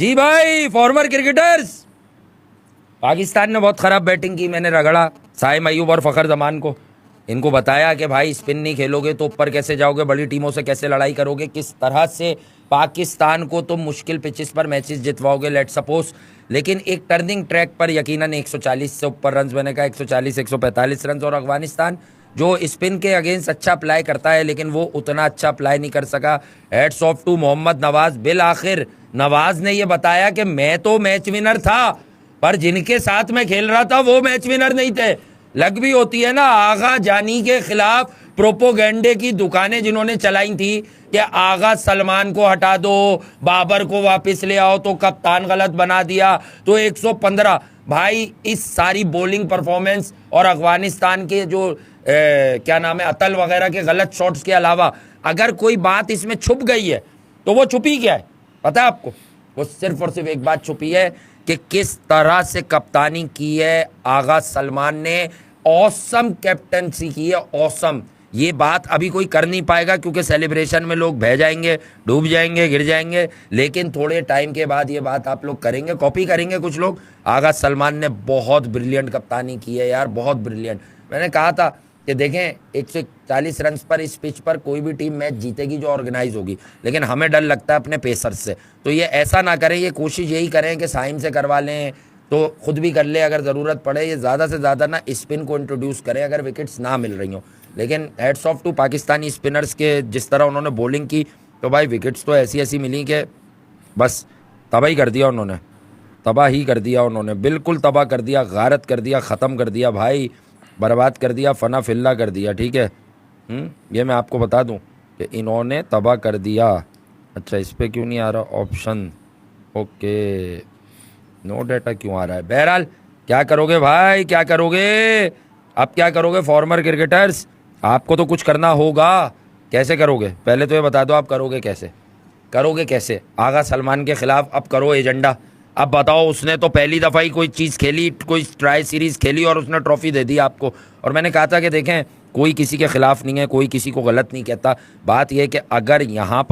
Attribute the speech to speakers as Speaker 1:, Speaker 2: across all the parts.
Speaker 1: जी भाई, farmer cricketers. Pakistan ने बहुत ख़राब बैटिंग की। मैंने रगड़ा साइम अयूब और फ़खर जमान को। इनको बताया कि भाई स्पिन नहीं खेलोगे तो ऊपर कैसे जाओगे, बड़ी टीमों से कैसे लड़ाई करोगे, किस तरह से पाकिस्तान को तुम मुश्किल पिचेस पर मैचेस जितवाओगे, लेट सपोज। लेकिन एक टर्निंग ट्रैक पर यकीनन 140 से ऊपर रन बनेगा, 140 145 रन। और अफगानिस्तान जो स्पिन के अगेंस्ट अच्छा अप्लाई करता है लेकिन वो उतना अच्छा अप्लाई नहीं कर सका। Hats off to Mohammad Nawaz. बिल आखिर नवाज ने ये बताया कि मैं तो मैच विनर था, पर जिनके साथ में खेल रहा था वो मैच विनर नहीं थे। लग भी होती है ना, आगा जानी के खिलाफ प्रोपोगेंडे की दुकानें जिन्होंने चलाई थी कि आगा सलमान को हटा दो, बाबर को वापस ले आओ, तो कप्तान गलत बना दिया, तो 115। भाई इस सारी बॉलिंग परफॉर्मेंस और अफगानिस्तान के जो क्या नाम है, अतल वगैरह के गलत शॉट्स के अलावा अगर कोई बात इसमें छुप गई है तो वो छुपी क्या है पता है आपको? वो सिर्फ और सिर्फ एक बात छुपी है कि किस तरह से कप्तानी की है आगा सलमान ने। ऑसम कैप्टनसी की है, ऑसम। ये बात अभी कोई कर नहीं पाएगा क्योंकि सेलिब्रेशन में लोग बह जाएंगे, डूब जाएंगे, गिर जाएंगे, लेकिन थोड़े टाइम के बाद ये बात आप लोग करेंगे, कॉपी करेंगे कुछ लोग। आगा सलमान ने बहुत ब्रिलियंट कप्तानी की है यार, बहुत ब्रिलियंट। मैंने कहा था कि देखें 140 रन पर इस पिच पर कोई भी टीम मैच जीतेगी जो ऑर्गेनाइज होगी, लेकिन हमें डर लगता है अपने पेसर्स से। तो ये ऐसा ना करें, ये कोशिश यही करें कि साइम से करवा लें तो खुद भी कर ले अगर ज़रूरत पड़े। ये ज़्यादा से ज़्यादा ना स्पिन को इंट्रोड्यूस करें अगर विकेट्स ना मिल रही हों। लेकिन hats off to Pakistani spinners के, जिस तरह उन्होंने बॉलिंग की तो भाई विकेट्स तो ऐसी ऐसी मिली कि बस तबाही कर दिया उन्होंने, तबाह ही कर दिया उन्होंने, बिल्कुल तबाह कर दिया, गारत कर दिया, ख़त्म कर दिया भाई, बर्बाद कर दिया, फना फिल्ला कर दिया। ठीक है, ये मैं आपको बता दूं कि इन्होंने तबाह कर दिया। अच्छा, इस पर क्यों नहीं आ रहा ऑप्शन? ओके, नो डाटा क्यों आ रहा है? बहरहाल क्या करोगे भाई, क्या करोगे अब, क्या करोगे फॉर्मर क्रिकेटर्स? आपको तो कुछ करना होगा। कैसे करोगे पहले तो ये बता दो, आप करोगे कैसे? करोगे कैसे? आगा सलमान के खिलाफ अब करो एजेंडा। अब बताओ, उसने तो पहली दफ़ा ही कोई चीज़ खेली, कोई ट्राई सीरीज़ खेली और उसने ट्रॉफी दे दी आपको। और मैंने कहा था कि देखें कोई किसी के ख़िलाफ़ नहीं है, कोई किसी को गलत नहीं कहता। बात यह कि अगर यहाँ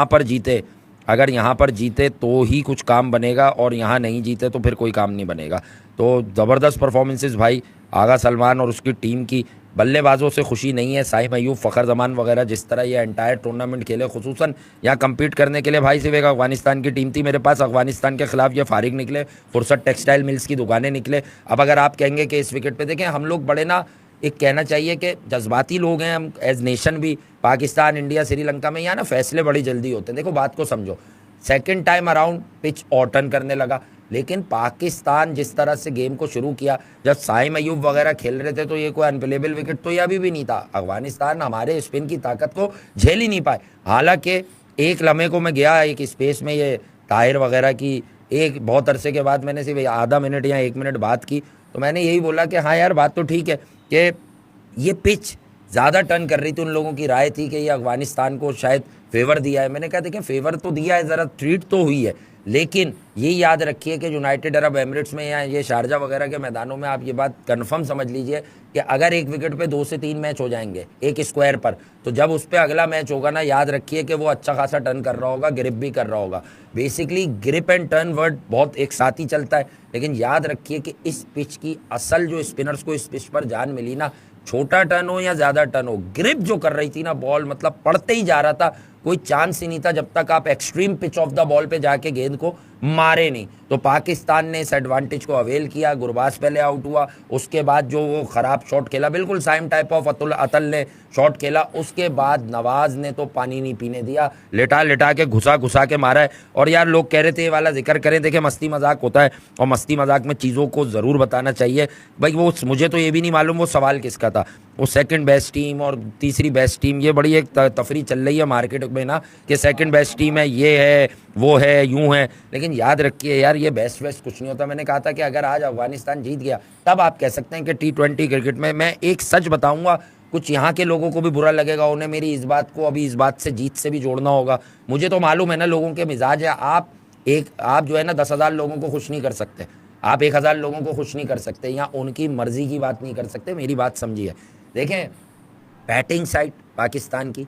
Speaker 1: पर जीते, अगर यहाँ पर जीते तो ही कुछ काम बनेगा, और यहाँ नहीं जीते तो फिर कोई काम नहीं बनेगा। तो ज़बरदस्त परफॉर्मेंसेस भाई आगा सलमान और उसकी टीम की। बल्लेबाजों से खुशी नहीं है, साइम अयूब, फ़खर जमान वगैरह जिस तरह ये एंटायर टूर्नामेंट खेले, खुसूसन यहाँ कम्पीट करने के लिए भाई सिर्फ एक अफगानिस्तान की टीम थी मेरे पास। अफगानिस्तान के खिलाफ ये फारिग निकले, फुर्सत टेक्सटाइल मिल्स की दुकानें निकले। अब अगर आप कहेंगे कि इस विकेट पे देखें, हम लोग बड़े ना, एक कहना चाहिए कि जज्बाती लोग हैं हम एज नेशन भी। पाकिस्तान, इंडिया, श्रीलंका में यहाँ ना फैसले बड़ी जल्दी होते हैं। देखो बात को समझो, सेकेंड टाइम अराउंड पिच और टर्न करने लगा, लेकिन पाकिस्तान जिस तरह से गेम को शुरू किया, जब साइम अयूब वगैरह खेल रहे थे तो ये कोई अनप्लेबल विकेट तो ये अभी भी नहीं था। अफगानिस्तान हमारे स्पिन की ताकत को झेल ही नहीं पाए। हालांकि एक लम्हे को मैं गया एक स्पेस में, ये ताहिर वगैरह की एक बहुत अरसे के बाद मैंने सिर्फ आधा मिनट या 1 मिनट बात की, तो मैंने यही बोला कि हाँ यार बात तो ठीक है कि ये पिच ज़्यादा टर्न कर रही थी। उन लोगों की राय थी कि ये अफगानिस्तान को शायद फेवर दिया है। मैंने कहा देखें फेवर तो दिया है, ज़रा ट्रीट तो हुई है, लेकिन ये याद रखिए कि यूनाइटेड अरब एमिरेट्स में या ये शारजा वगैरह के मैदानों में आप ये बात कंफर्म समझ लीजिए कि अगर एक विकेट पे 2 से 3 मैच हो जाएंगे एक स्क्वायर पर, तो जब उस पर अगला मैच होगा ना, याद रखिए कि वो अच्छा खासा टर्न कर रहा होगा, ग्रिप भी कर रहा होगा। Basically grip and turn word बहुत एक साथ ही चलता है, लेकिन याद रखिए कि इस पिच की असल जो स्पिनर्स को इस पिच पर जान मिली ना, छोटा टर्न हो या ज़्यादा टर्न हो, ग्रिप जो कर रही थी ना बॉल, मतलब पड़ते ही जा रहा था, कोई चांस ही नहीं था जब तक आप extreme pitch of the ball पे जाके गेंद को मारे नहीं। तो पाकिस्तान ने इस एडवांटेज को अवेल किया। गुरबाज पहले आउट हुआ, उसके बाद जो वो ख़राब शॉट खेला, बिल्कुल सेम टाइप ऑफ अतल ने शॉट खेला, उसके बाद नवाज ने तो पानी नहीं पीने दिया, लेटा लेटा के घुसा घुसा के मारा है। और यार लोग कह रहे थे ये वाला जिक्र करें, देखें मस्ती मजाक होता है और मस्ती मजाक में चीज़ों को ज़रूर बताना चाहिए भाई। वो मुझे तो ये भी नहीं मालूम वो सवाल किसका था, वो सेकंड बेस्ट टीम और तीसरी बेस्ट टीम, ये बड़ी एक तफरी चल रही है मार्केट में ना कि सेकंड बेस्ट टीम है, ये है, वो है, यूं है। लेकिन याद रखिए यार ये बेस्ट वेस्ट कुछ नहीं होता। मैंने कहा था कि अगर आज अफगानिस्तान जीत गया तब आप कह सकते हैं कि T20 क्रिकेट में, मैं एक सच बताऊंगा, कुछ यहाँ के लोगों को भी बुरा लगेगा, उन्हें मेरी इस बात को अभी इस बात से जीत से भी जोड़ना होगा। मुझे तो मालूम है ना लोगों के मिजाज है। आप जो है ना 10,000 लोगों को खुश नहीं कर सकते, आप 1,000 लोगों को खुश नहीं कर सकते, या उनकी मर्जी की बात नहीं कर सकते। मेरी बात समझिए। देखें बैटिंग साइड पाकिस्तान की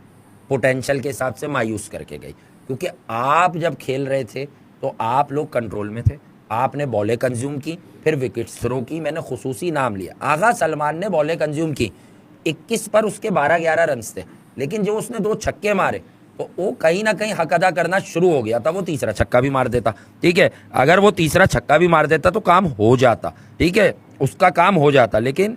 Speaker 1: पोटेंशियल के हिसाब से मायूस करके गई, क्योंकि आप जब खेल रहे थे तो आप लोग कंट्रोल में थे, आपने बॉलें कंज्यूम की, फिर विकेट्स थ्रो की। मैंने खुसूसी नाम लिया, आगा सलमान ने बॉलें कंज्यूम की, 21 पर उसके 12-11 रन थे, लेकिन जो उसने 2 छक्के मारे तो वो कहीं ना कहीं हक अदा करना शुरू हो गया था। वो तीसरा छक्का भी मार देता, ठीक है, अगर वो तीसरा छक्का भी मार देता तो काम हो जाता, ठीक है, उसका काम हो जाता। लेकिन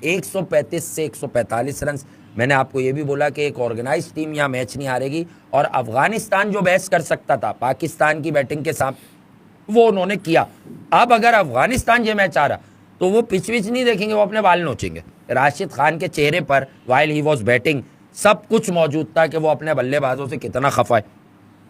Speaker 1: 135 से 145 रन। मैंने आपको ये भी बोला कि एक ऑर्गेनाइज टीम यहाँ मैच नहीं हारेगी, और अफगानिस्तान जो बहस कर सकता था पाकिस्तान की बैटिंग के साथ, वो उन्होंने किया। अब अगर अफगानिस्तान ये मैच आ रहा तो वो पिच विच नहीं देखेंगे, वो अपने बाल नोचेंगे। राशिद खान के चेहरे पर वाइल ही वॉज बैटिंग सब कुछ मौजूद था कि वो अपने बल्लेबाजों से कितना खफा है,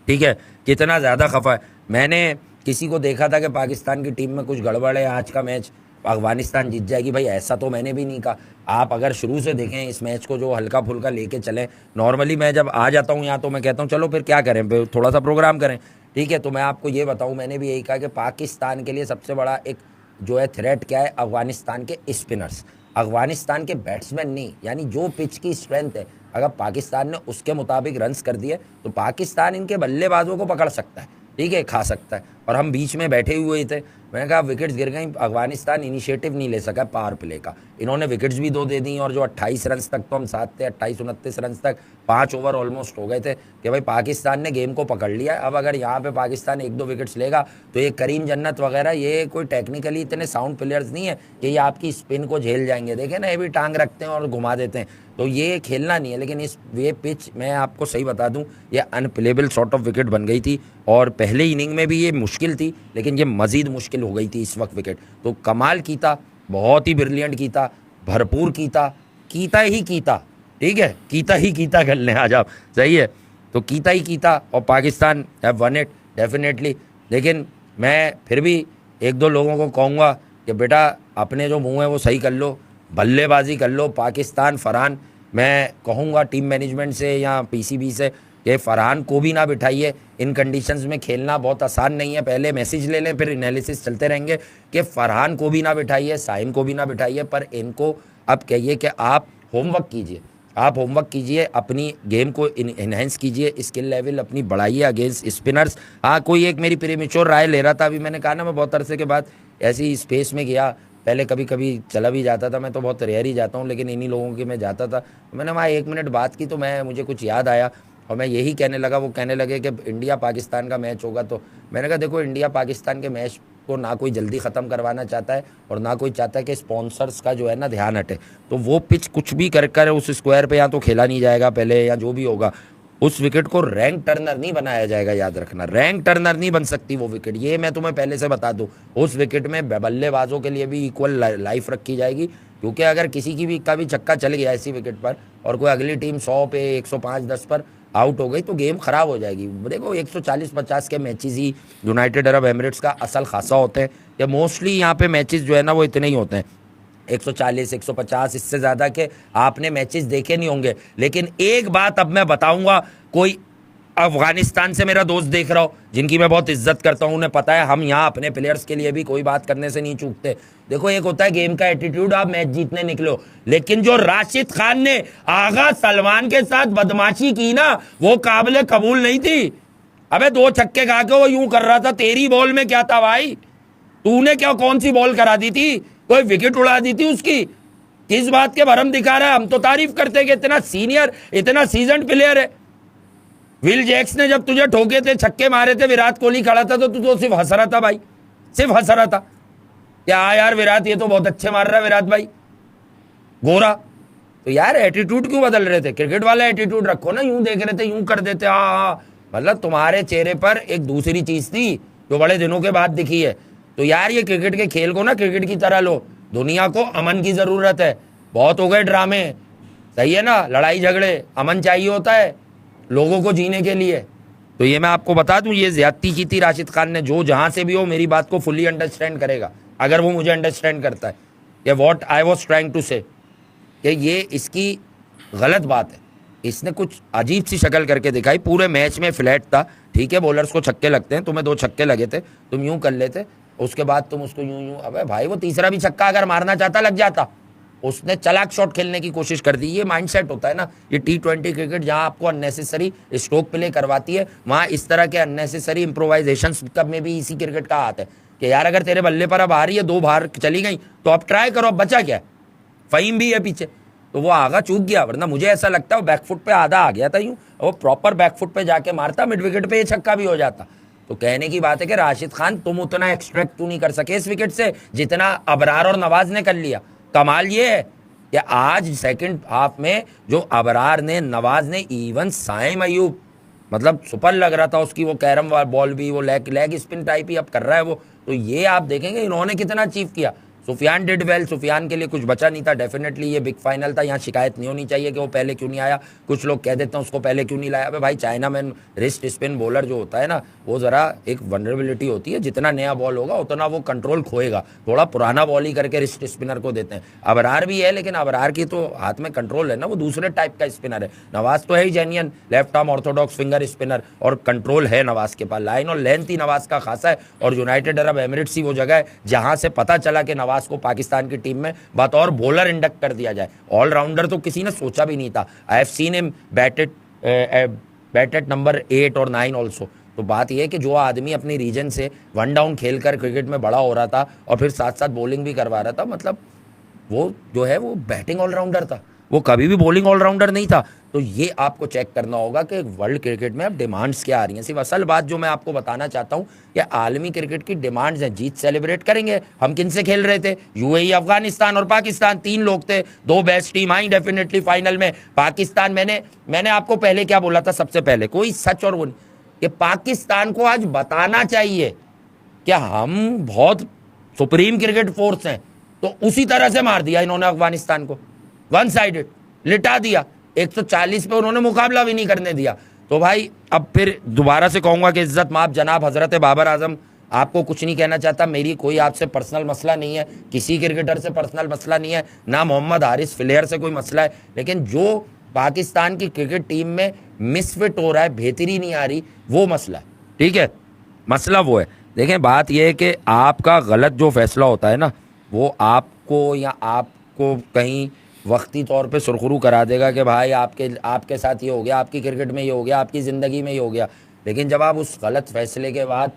Speaker 1: ठीक है, कितना ज़्यादा खफा है। मैंने किसी को देखा था कि पाकिस्तान की टीम में कुछ गड़बड़ है, आज का मैच अफगानिस्तान जीत जाएगी। भाई ऐसा तो मैंने भी नहीं कहा। आप अगर शुरू से देखें इस मैच को, जो हल्का फुल्का लेके चलें, नॉर्मली मैं जब आ जाता हूँ यहाँ तो मैं कहता हूँ चलो फिर क्या करें, फिर थोड़ा सा प्रोग्राम करें, ठीक है। तो मैं आपको ये बताऊँ, मैंने भी यही कहा कि पाकिस्तान के लिए सबसे बड़ा एक जो है थ्रेट क्या है, अफगानिस्तान के स्पिनर्स, अफगानिस्तान के बैट्समैन नहीं। यानी जो पिच की स्ट्रेंथ है, अगर पाकिस्तान ने उसके मुताबिक रन्स कर दिए तो पाकिस्तान इनके बल्लेबाजों को पकड़ सकता है, ठीक है, खा सकता है। और हम बीच में बैठे हुए थे, मैंने कहा विकेट्स गिर गई, अफगानिस्तान इनिशिएटिव नहीं ले सका पावर प्ले का, इन्होंने विकेट्स भी 2 दे दी। और जो 28 रन तक तो हम साथ थे, 28-29 रन तक 5 ओवर ऑलमोस्ट हो गए थे कि भाई पाकिस्तान ने गेम को पकड़ लिया। अब अगर यहाँ पे पाकिस्तान 1-2 विकेट्स लेगा तो ये करीम जन्नत वगैरह, ये कोई टेक्निकली इतने साउंड प्लेयर्स नहीं है कि ये आपकी स्पिन को झेल जाएंगे। देखें ना, ये भी टांग रखते हैं और घुमा देते हैं, तो ये खेलना नहीं है। लेकिन इस ये पिच, मैं आपको सही बता दूं, ये अनप्लेबल सॉर्ट ऑफ विकेट बन गई थी। और पहले इनिंग में भी ये मुश्किल थी, लेकिन ये मज़ीद मुश्किल हो गई थी इस वक्त विकेट। तो कमाल कीता, बहुत ही ब्रिलियंट कीता, भरपूर कीता, कीता ही कीता, ठीक है, कीता ही कीता खेलने आ जाओ, सही है। तो कीता ही कीता, और Pakistan have one it definitely. लेकिन मैं फिर भी 1-2 लोगों को कहूँगा कि बेटा अपने जो मुँह है वो सही कर लो, बल्लेबाजी कर लो। पाकिस्तान, फरहान, मैं कहूँगा टीम मैनेजमेंट से या पीसीबी से कि फरहान को भी ना बिठाइए, इन कंडीशंस में खेलना बहुत आसान नहीं है। पहले मैसेज ले लें, फिर एनालिसिस चलते रहेंगे कि फरहान को भी ना बिठाइए, साइम को भी ना बिठाइए, पर इनको अब कहिए कि आप होमवर्क कीजिए, आप होमवर्क कीजिए, अपनी गेम को इन्हेंस कीजिए, स्किल लेवल अपनी बढ़ाइए अगेंस्ट स्पिनर्स। हाँ, कोई एक मेरी प्रीमेच्योर राय ले रहा था, अभी मैंने कहा ना मैं बहुत अरसे के बाद ऐसी स्पेस में गया, पहले कभी कभी चला भी जाता था, मैं तो बहुत रेयर ही जाता हूँ, लेकिन इन्हीं लोगों के मैं जाता था। मैंने वहाँ 1 मिनट बात की तो मुझे कुछ याद आया और मैं यही कहने लगा। वो कहने लगे कि इंडिया पाकिस्तान का मैच होगा, तो मैंने कहा देखो, इंडिया पाकिस्तान के मैच को ना कोई जल्दी ख़त्म करवाना चाहता है और ना कोई चाहता है कि स्पॉन्सर्स का जो है ना ध्यान हटे। तो वो पिच कुछ भी कर उस स्क्वायर पे या तो खेला नहीं जाएगा पहले, या जो भी होगा उस विकेट को रैंक टर्नर नहीं बनाया जाएगा। याद रखना, रैंक टर्नर नहीं बन सकती वो विकेट, ये मैं तुम्हें पहले से बता दूं। उस विकेट में बल्लेबाजों के लिए भी इक्वल लाइफ रखी जाएगी, क्योंकि अगर किसी की भी का भी छक्का चल गया ऐसी विकेट पर और कोई अगली टीम 100 पे 105-10 पर आउट हो गई तो गेम खराब हो जाएगी। देखो 140-50 के मैचेस ही यूनाइटेड अरब एमिरेट्स का असल खासा होते हैं, या मोस्टली यहाँ पे मैचेस जो है ना वो इतने ही होते हैं, 140, 150, इससे ज़्यादा के आपने मैचेस देखे नहीं होंगे। लेकिन एक बात अब मैं बताऊंगा, कोई अफगानिस्तान से मेरा दोस्त देख रहा हो, जिनकी मैं बहुत इज्जत करता हूं, उन्हें पता है हम यहाँ अपने प्लेयर्स के लिए भी कोई बात करने से नहीं चूकते। देखो, एक होता है गेम का एटीट्यूड, आप मैच जीतने निकलो, लेकिन जो राशिद खान ने आगा सलमान के साथ बदमाशी की ना, वो काबिल कबूल नहीं थी। अबे 2 छक्के खा के वो यूं कर रहा था, तेरी बॉल में क्या था भाई? तूने क्या कौन सी बॉल करा दी थी? कोई विकेट उड़ा दी थी उसकी? किस बात के भरम दिखा रहा है? हम तो तारीफ करते कि इतना सीनियर, इतना सीजन्ड प्लेयर है। विल जैक्स ने जब तुझे ठोके थे, छक्के मारे थे, विराट कोहली खड़ा था तो तू तो सिर्फ हंस रहा था भाई, सिर्फ हंस रहा था। क्या यार विराट, ये तो बहुत अच्छे मार रहा है विराट भाई, गोरा। तो यार एटीट्यूड क्यों बदल रहे थे? क्रिकेट वाला एटीट्यूड रखो ना, यूं देख रहे थे, यूं कर देते, हाँ हाँ, मतलब तुम्हारे चेहरे पर एक दूसरी चीज थी जो बड़े दिनों के बाद दिखी है। तो यार ये क्रिकेट के खेल को ना क्रिकेट की तरह लो, दुनिया को अमन की जरूरत है, बहुत हो गए ड्रामे, सही है ना, लड़ाई झगड़े, अमन चाहिए होता है लोगों को जीने के लिए। तो ये मैं आपको बता दूं, ये ज्यादती की थी राशिद खान ने। जो जहां से भी हो मेरी बात को फुली अंडरस्टैंड करेगा, अगर वो मुझे अंडरस्टैंड करता है, ये what I was trying to say, कि ये इसकी गलत बात है। इसने कुछ अजीब सी शक्ल करके दिखाई, पूरे मैच में फ्लैट था, ठीक है, बॉलर्स को छक्के लगते हैं, तुम्हें 2 छक्के लगे थे, तुम यूं कर लेते, उसके बाद तुम उसको यूं यूं। अबे भाई, वो तीसरा भी छक्का अगर मारना चाहता लग जाता, उसने चलाक शॉट खेलने की कोशिश कर दी। ये माइंडसेट होता है ना, ये T20 क्रिकेट जहां आपको अननेसेसरी स्ट्रोक प्ले करवाती है, वहां इस तरह के अननेसेसरी इंप्रोवाइजेशन कब में भी इसी क्रिकेट का हाथ है कि यार अगर तेरे बल्ले पर अब आ रही है, 2 बाहर चली गई तो अब ट्राई करो, अब बचा क्या, फहीम भी है पीछे, तो वो आगा चूक गया। वरना मुझे ऐसा लगता है वो बैकफुट पे आधा आ गया था यूं, वो प्रॉपर बैकफुट पे जाके मारता, मिड विकेट पे ये छक्का भी हो जाता। तो कहने की बात है कि राशिद खान तुम उतना एक्सट्रैक्ट क्यों नहीं कर सके इस विकेट से जितना अबरार और नवाज ने कर लिया। कमाल ये है कि आज सेकंड हाफ में जो अबरार ने, नवाज ने, इवन साइम अयूब, मतलब सुपर लग रहा था उसकी वो कैरम बॉल भी, वो लेग स्पिन टाइप ही अब कर रहा है वो। तो ये आप देखेंगे इन्होंने कितना अचीव किया। सुफियान डिड वेल, सुफियान के लिए कुछ बचा नहीं था, डेफिनेटली ये बिग फाइनल था, यहाँ शिकायत नहीं होनी चाहिए कि वो पहले क्यों नहीं आया। कुछ लोग कह देते हैं उसको पहले क्यों नहीं लाया। अबे भाई China man wrist spin bowler जो होता है ना, वो ज़रा एक वनरेबिलिटी होती है, जितना नया बॉल होगा उतना वो कंट्रोल खोएगा। थोड़ा पुराना बॉल ही करके रिस्ट स्पिनर को देते हैं। अबरार भी है, लेकिन अबरार की तो हाथ में कंट्रोल है ना, वो दूसरे टाइप का स्पिनर है। नवाज तो है ही genuine left arm orthodox finger spinner, और कंट्रोल है नवाज के पास, लाइन और लेंथ ही नवाज का खासा है। और यूनाइटेड अरब एमिरेट्स ही वो जगह है जहां से पता चला कि नवाज को पाकिस्तान की टीम में बतौर बॉलर इंडक्ट कर दिया जाए। ऑलराउंडर तो किसी ने सोचा भी नहीं था। I have seen him batted number 8 और 9 ऑल्सो। तो बात यह है कि जो आदमी अपनी रीजन से 1 डाउन खेलकर क्रिकेट में बड़ा हो रहा था और फिर साथ साथ बॉलिंग भी करवा रहा था, मतलब वो जो है वो बैटिंग ऑलराउंडर था, वो कभी भी बॉलिंग ऑलराउंडर नहीं था। तो ये आपको चेक करना होगा कि वर्ल्ड क्रिकेट में अब डिमांड्स क्या आ रही हैं। सिर्फ असल बात जो मैं आपको बताना चाहता हूँ कि आलमी क्रिकेट की डिमांड्स हैं। जीत सेलिब्रेट करेंगे। हम किन से खेल रहे थे? यूएई, अफगानिस्तान और पाकिस्तान, 3 लोग थे। 2 best team I definitely final में। पाकिस्तान, मैंने आपको पहले क्या बोला था, सबसे पहले कोई सच और वो नहीं, कि पाकिस्तान को आज बताना चाहिए कि हम बहुत सुप्रीम क्रिकेट फोर्स हैं। तो उसी तरह से मार दिया इन्होंने अफगानिस्तान को, 1 साइडेड लिटा दिया। 140 पे उन्होंने मुकाबला भी नहीं करने दिया। तो भाई अब फिर दोबारा से कहूंगा कि इज्जत माफ जनाब हजरत बाबर आजम, आपको कुछ नहीं कहना चाहता। मेरी कोई आपसे पर्सनल मसला नहीं है, किसी क्रिकेटर से पर्सनल मसला नहीं है, ना मोहम्मद हारिस फ्लेयर से कोई मसला है। लेकिन जो पाकिस्तान की क्रिकेट टीम में मिसफिट हो रहा है, बेहतरी नहीं आ रही, वो मसला है। ठीक है, मसला वो है। देखें बात यह है कि आपका गलत जो फैसला होता है ना, वो आपको या आपको कहीं वक्ती तौर पे सुरखरू करा देगा कि भाई आपके साथ ये हो गया, आपकी क्रिकेट में ये हो गया, आपकी ज़िंदगी में ये हो गया। लेकिन जब आप उस गलत फैसले के बाद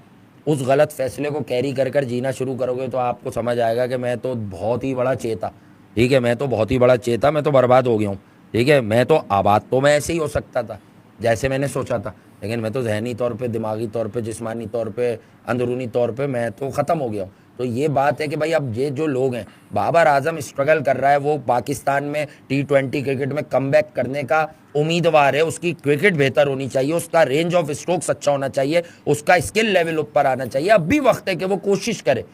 Speaker 1: उस गलत फैसले को कैरी कर जीना शुरू करोगे तो आपको समझ आएगा कि मैं तो बहुत ही बड़ा चेता, ठीक है, मैं तो बहुत ही बड़ा चेता, मैं तो बर्बाद हो गया हूँ। ठीक है, मैं तो आबाद तो मैं ऐसे ही हो सकता था जैसे मैंने सोचा था, लेकिन मैं तो जहनी तौर पे, दिमागी तौर पे, जिस्मानी तौर पे, अंदरूनी तौर पे मैं तो ख़त्म हो गया हूँ। तो ये बात है कि भाई अब ये जो लोग हैं, बाबर आजम स्ट्रगल कर रहा है, वो पाकिस्तान में T20 क्रिकेट में कमबैक करने का उम्मीदवार है। उसकी क्रिकेट बेहतर होनी चाहिए, उसका रेंज ऑफ स्ट्रोक्स अच्छा होना चाहिए, उसका स्किल लेवल ऊपर आना चाहिए। अब भी वक्त है कि वो कोशिश करे।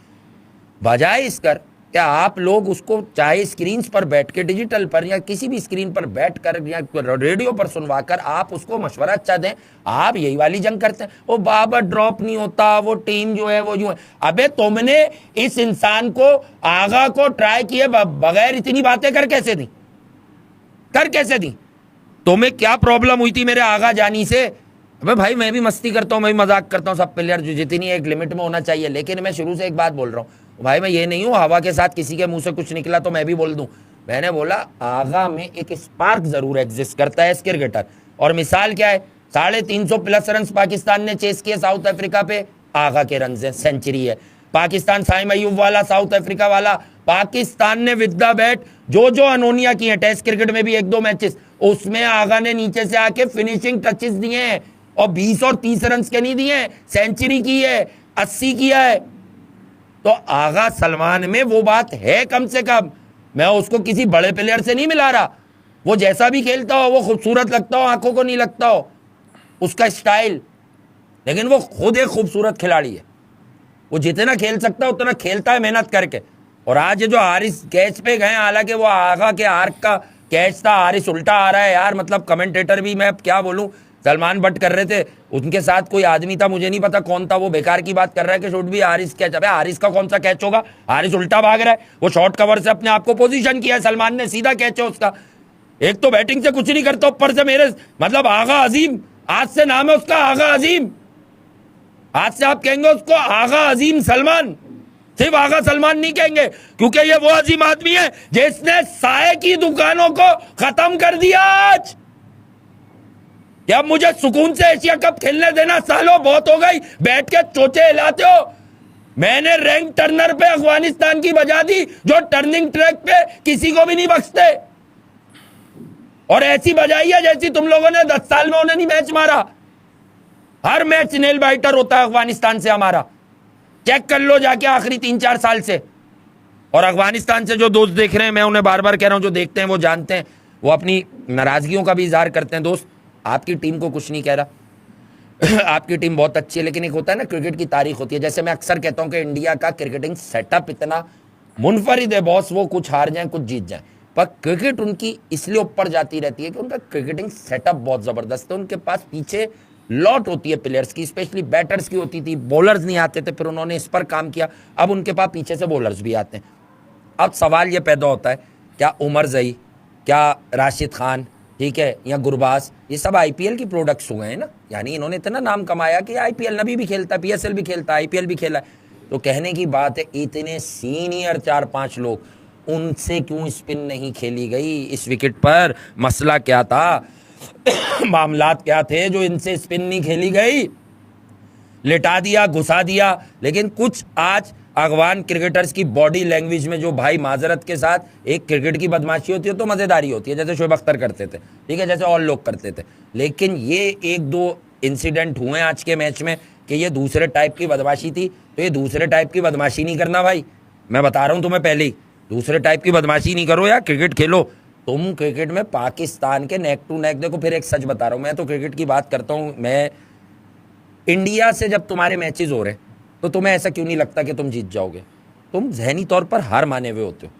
Speaker 1: बजाय इसकर क्या आप लोग उसको चाहे स्क्रीन पर बैठ के, डिजिटल पर या किसी भी स्क्रीन पर बैठ कर या रेडियो पर सुनवा कर आप उसको मशवरा अच्छा दें। आप यही वाली जंग करते हैं, वो बाबर ड्रॉप नहीं होता, वो टीम जो है वो जो है। अबे तुमने इस इंसान को, आगा को ट्राई किए बगैर इतनी बातें कर कैसे दी? तुम्हें क्या प्रॉब्लम हुई थी मेरे आगा जानी से? अबे भाई मैं भी मस्ती करता हूँ, मैं भी मजाक करता हूँ, सब प्लेयर जो जितनी एक लिमिट में होना चाहिए। लेकिन मैं शुरू से एक बात बोल रहा हूँ भाई, मैं ये नहीं हूँ हवा के साथ किसी के मुंह से कुछ निकला तो मैं भी बोल दूं। मैंने बोला आगा में एक स्पार्क जरूर एग्जिस्ट करता है इस क्रिकेटर। और मिसाल क्या है, 350 प्लस रन पाकिस्तान ने चेस किए साउथ अफ्रीका पे, आगा के रन है, सेंचुरी है। पाकिस्तान साइम अयूब वाला, साउथ अफ्रीका वाला, पाकिस्तान ने विद द बैट जो अनोनिया की है टेस्ट क्रिकेट में भी 1-2 मैचेस, उसमें आगा ने नीचे से आके फिनिशिंग टचेस दिए हैं और 20 और 30 रन के नहीं दिए, सेंचुरी की है, 80 किया है। तो आगा सलमान में वो बात है कम से कम। मैं उसको किसी बड़े प्लेयर से नहीं मिला रहा, वो जैसा भी खेलता हो, वो खूबसूरत लगता हो, आंखों को नहीं लगता हो उसका स्टाइल, लेकिन वो खुद एक खूबसूरत खिलाड़ी है। वो जितना खेल सकता है उतना खेलता है मेहनत करके। और आज जो हारिस कैच पे गए, हालांकि वो आगा के आर्क का कैच था, हारिस उल्टा आ रहा है यार, मतलब कमेंटेटर भी मैं क्या बोलूं, सलमान बट कर रहे थे, उनके साथ कोई आदमी था, मुझे नहीं पता कौन था, वो बेकार की बात कर रहा है कि शुड भी हारिस कैच। अबे हारिस का कौन सा कैच होगा, हारिस उल्टा भाग रहा है, वो शॉर्ट कवर से अपने आप को पोजीशन किया है, सलमान ने सीधा कैच है उसका। एक तो बैटिंग से कुछ नहीं करता, ऊपर से मेरे मतलब आगा अजीम, आज से नाम है उसका आगा अजीम, आज से आप कहेंगे उसको आगा अजीम सलमान। सिर्फ आगा सलमान नहीं कहेंगे, क्योंकि ये वो अजीम आदमी है जिसने साय की दुकानों को खत्म कर दिया आज। कि अब मुझे सुकून से एशिया कप खेलने देना, सालों बहुत हो गई बैठ के चोचे हिलाते हो। मैंने रैंक टर्नर पे अफगानिस्तान की बजा दी, जो टर्निंग ट्रैक पे किसी को भी नहीं बख्शते, और ऐसी बजाई है जैसी तुम लोगों ने 10 साल में उन्हें नहीं मैच मारा। हर मैच नेल बाइटर होता है अफगानिस्तान से हमारा, चेक कर लो जाके आखिरी 3-4 साल से। और अफगानिस्तान से जो दोस्त देख रहे हैं, मैं उन्हें बार बार कह रहा हूं, जो देखते हैं वो जानते हैं, वो अपनी नाराजगियों का भी इजहार करते हैं। दोस्त, आपकी टीम को कुछ नहीं कह रहा आपकी टीम बहुत अच्छी है, लेकिन एक होता है ना, क्रिकेट की तारीख होती है। जैसे मैं अक्सर कहता हूं कि इंडिया का क्रिकेटिंग सेटअप इतना मुनफरिद है बॉस, वो कुछ हार जाए कुछ जीत जाए, पर क्रिकेट उनकी इसलिए ऊपर जाती रहती है कि उनका क्रिकेटिंग सेटअप बहुत जबरदस्त है। उनके पास पीछे लॉट होती है प्लेयर्स की, स्पेशली बैटर्स की होती थी। बॉलर्स नहीं आते थे, फिर उन्होंने इस पर काम किया, अब उनके पास पीछे से बॉलर्स भी आते हैं। अब सवाल ये पैदा होता है, क्या उमर जई, क्या राशिद खान, ठीक है, या गुरबाज, ये सब आईपीएल की प्रोडक्ट्स हुए हैं ना। यानी इन्होंने इतना नाम कमाया कि आईपीएल नबी भी खेलता है, पीएसएल भी खेलता है, आईपीएल भी खेला है। तो कहने की बात है, इतने सीनियर 4-5 लोग, उनसे क्यों स्पिन नहीं खेली गई? इस विकेट पर मसला क्या था? मामलात क्या थे जो इनसे स्पिन नहीं खेली गई? लिटा दिया, घुसा दिया। लेकिन कुछ आज अफगान क्रिकेटर्स की बॉडी लैंग्वेज में, जो भाई माजरत के साथ एक क्रिकेट की बदमाशी होती है तो मजेदारी होती है, जैसे शोएब अख्तर करते थे, ठीक है, जैसे और लोग करते थे। लेकिन ये 1-2 इंसिडेंट हुए आज के मैच में कि ये दूसरे टाइप की बदमाशी थी, तो ये दूसरे टाइप की बदमाशी नहीं करना भाई। मैं बता रहा हूं तुम्हें पहले ही, दूसरे टाइप की बदमाशी नहीं करो यार, क्रिकेट खेलो। तुम क्रिकेट में पाकिस्तान के नेक टू नेक, देखो फिर एक सच बता रहा हूं, मैं तो क्रिकेट की बात करता हूं, मैं इंडिया से जब तुम्हारे मैचेस हो रहे तो तुम्हें ऐसा क्यों नहीं लगता कि तुम जीत जाओगे? तुम जहनी तौर पर हार माने हुए होते हो।